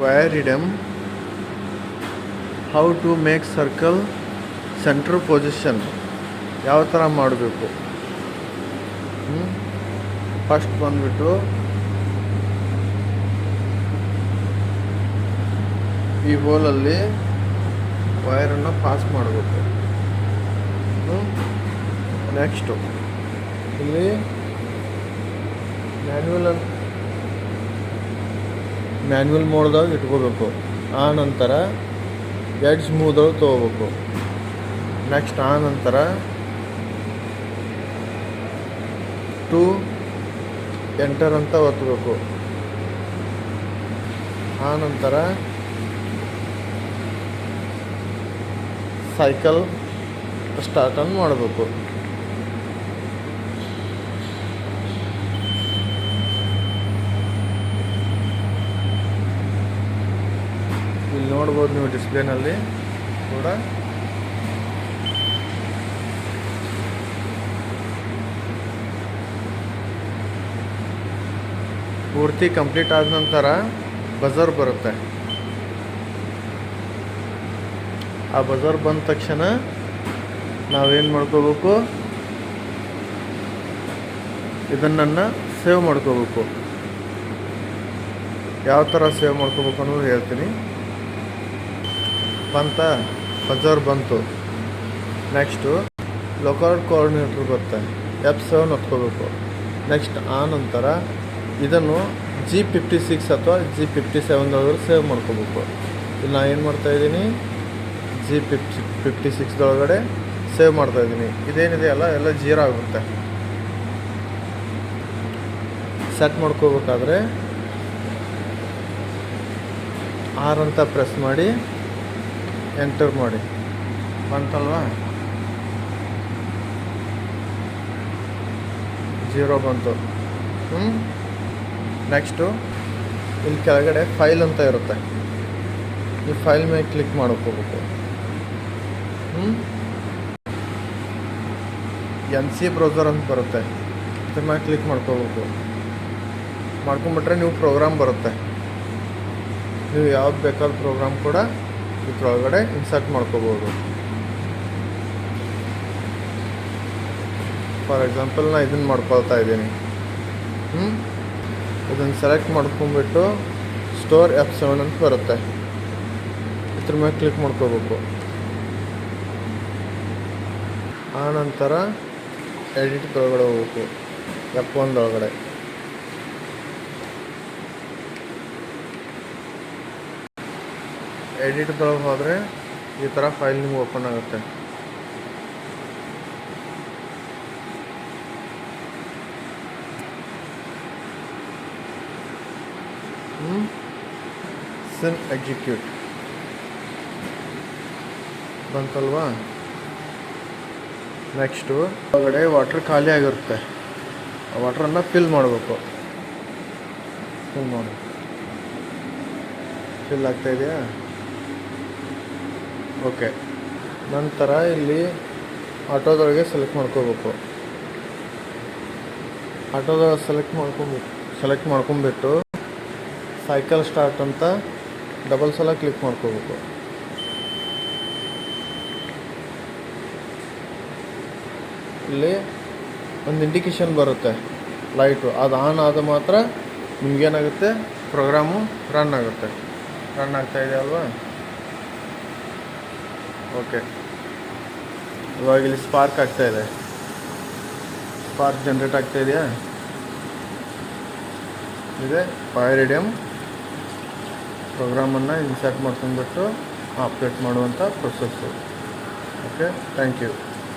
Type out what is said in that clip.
Viridum, how to make circle center position ಯಾವ ಥರ ಮಾಡಬೇಕು. ಫಸ್ಟ್ ಬಂದ್ಬಿಟ್ಟು ಈ ಹೋಲಲ್ಲಿ ವೈರನ್ನು ಪಾಸ್ ಮಾಡಬೇಕು. ನೆಕ್ಸ್ಟು ಇಲ್ಲಿ ಮ್ಯಾನ್ಯುವಲ್ ಮೋಡ್ದಾಗ ಇಟ್ಕೋಬೇಕು. ಆ ನಂತರ ಎಡ್ಜ್ ಮೂವ್ದೊಳಗೆ ತೊಗೋಬೇಕು. ನೆಕ್ಸ್ಟ್ ಆ ನಂತರ ಟು ಎಂಟರ್ ಅಂತ ಒತ್ತಬೇಕು. ಆ ನಂತರ ಸೈಕಲ್ ಸ್ಟಾರ್ಟನ್ನು ಮಾಡಬೇಕು. ಇಲ್ಲಿ ನೋಡ್ಬೋದು ನೀವು ಡಿಸ್ಪ್ಲೇನಲ್ಲಿ ಕೂಡ. ಪೂರ್ತಿ ಕಂಪ್ಲೀಟ್ ಆದ ನಂತರ ಬಜರ್ ಬರುತ್ತೆ. ಆ ಬಜರ್ ಬಂದ ತಕ್ಷಣ ನಾವೇನು ಮಾಡ್ಕೋಬೇಕು, ಇದನ್ನು ಸೇವ್ ಮಾಡ್ಕೋಬೇಕು. ಯಾವ ಥರ ಸೇವ್ ಮಾಡ್ಕೋಬೇಕು ಅನ್ನೋದು ಹೇಳ್ತೀನಿ. ಬಜರ್ ಬಂತು. ನೆಕ್ಸ್ಟು ಲೋಕಲ್ ಕೋಆರ್ಡಿನೇಟ್ರ್ ಬರುತ್ತೆ, F7 ಹೊತ್ಕೋಬೇಕು. ನೆಕ್ಸ್ಟ್ ಆ ನಂತರ ಇದನ್ನು G56 ಅಥವಾ G57 ಒಳಗಡೆ ಸೇವ್ ಮಾಡ್ಕೋಬೇಕು. ಇಲ್ಲಿ ನಾನು ಏನು ಮಾಡ್ತಾಯಿದ್ದೀನಿ, G56 ಒಳಗಡೆ ಸೇವ್ ಮಾಡ್ತಾಯಿದ್ದೀನಿ. ಇದೇನಿದೆ ಎಲ್ಲ 0 ಆಗುತ್ತೆ. ಸೆಟ್ ಮಾಡ್ಕೋಬೇಕಾದ್ರೆ R ಅಂತ ಪ್ರೆಸ್ ಮಾಡಿ ಎಂಟರ್ ಮಾಡಿ. ಬಂತಲ್ವಾ, 0 ಬಂತು. ನೆಕ್ಸ್ಟು ಇಲ್ಲಿ ಕೆಳಗಡೆ ಫೈಲ್ ಅಂತ ಇರುತ್ತೆ. ಈ ಫೈಲ್ ಮೇಲೆ ಕ್ಲಿಕ್ ಮಾಡ್ಕೋಬೇಕು. NC ಬ್ರೌಸರ್ ಅಂತ ಬರುತ್ತೆ, ಇದ್ರ ಮೇಲೆ ಕ್ಲಿಕ್ ಮಾಡ್ಕೋಬೇಕು. ಮಾಡ್ಕೊಂಬಿಟ್ರೆ ನೀವು ಪ್ರೋಗ್ರಾಮ್ ಬರುತ್ತೆ. ನೀವು ಯಾವ್ದು ಬೇಕಾದ ಪ್ರೋಗ್ರಾಮ್ ಕೂಡ ಇದ್ರೊಳಗಡೆ ಇನ್ಸರ್ಟ್ ಮಾಡ್ಕೋಬೋದು. ಫಾರ್ ಎಕ್ಸಾಂಪಲ್ ನಾನು ಇದನ್ನು ಮಾಡ್ಕೊಳ್ತಾ ಇದ್ದೀನಿ. ಇದನ್ನು ಸೆಲೆಕ್ಟ್ ಮಾಡ್ಕೊಂಬಿಟ್ಟು ಸ್ಟೋರ್ F7 ಅಂತ ಬರುತ್ತೆ, ಇದ್ರ ಮೇಲೆ ಕ್ಲಿಕ್ ಮಾಡ್ಕೋಬೇಕು. ಆ ನಂತರ ಎಡಿಟ್ ಒಳಗಡೆ ಹೋಗ್ಬೇಕು, F1 ಒಳಗಡೆ. ಎಡಿಟ್ದೊಳಗೆ ಹೋದರೆ ಈ ಥರ ಫೈಲ್ ನಿಮ್ಗೆ ಓಪನ್ ಆಗುತ್ತೆ. ಸಿನ್ ಎಕ್ಸಿಕ್ಯೂಟ್ ಬಂತಲ್ವಾ. ನೆಕ್ಸ್ಟು ಒಳಗಡೆ ವಾಟ್ರ್ ಖಾಲಿ ಆಗಿರುತ್ತೆ, ಆ ವಾಟ್ರನ್ನು ಫಿಲ್ ಮಾಡಬೇಕು. ಫಿಲ್ ಆಗ್ತಾಯಿದೆಯಾ? ಓಕೆ. ನಂತರ ಇಲ್ಲಿ ಆಟೋದೊಳಗೆ ಸೆಲೆಕ್ಟ್ ಮಾಡ್ಕೋಬೇಕು. ಆಟೋದೊಳಗೆ ಸೆಲೆಕ್ಟ್ ಮಾಡ್ಕೊಂಬಿಟ್ಟು ಸೈಕಲ್ ಸ್ಟಾರ್ಟ್ ಅಂತ ಡಬಲ್ ಸಲ ಕ್ಲಿಕ್ ಮಾಡ್ಕೋಬೇಕು. ಇಲ್ಲಿ ಒಂದು ಇಂಡಿಕೇಶನ್ ಬರುತ್ತೆ ಲೈಟು, ಅದು ಆನ್ ಆದ ಮಾತ್ರ ನಿಮಗೇನಾಗುತ್ತೆ, ಪ್ರೋಗ್ರಾಮು ರನ್ ಆಗುತ್ತೆ. ರನ್ ಆಗ್ತಾಯಿದೆ ಅಲ್ವಾ? ಓಕೆ. ಇವಾಗ ಇಲ್ಲಿ ಸ್ಪಾರ್ಕ್ ಆಗ್ತಾಯಿದೆ, ಸ್ಪಾರ್ಕ್ ಜನ್ರೇಟ್ ಆಗ್ತಾಯಿದೆಯಾ? ಇದೆ ವೈರಿಡಮ್ ಪ್ರೋಗ್ರಾಮನ್ನು ಇನ್ಸರ್ಟ್ ಮಾಡ್ಕೊಂಡ್ಬಿಟ್ಟು ಅಪ್ಡೇಟ್ ಮಾಡುವಂಥ ಪ್ರೊಸೆಸ್ಸು. Okay, thank you.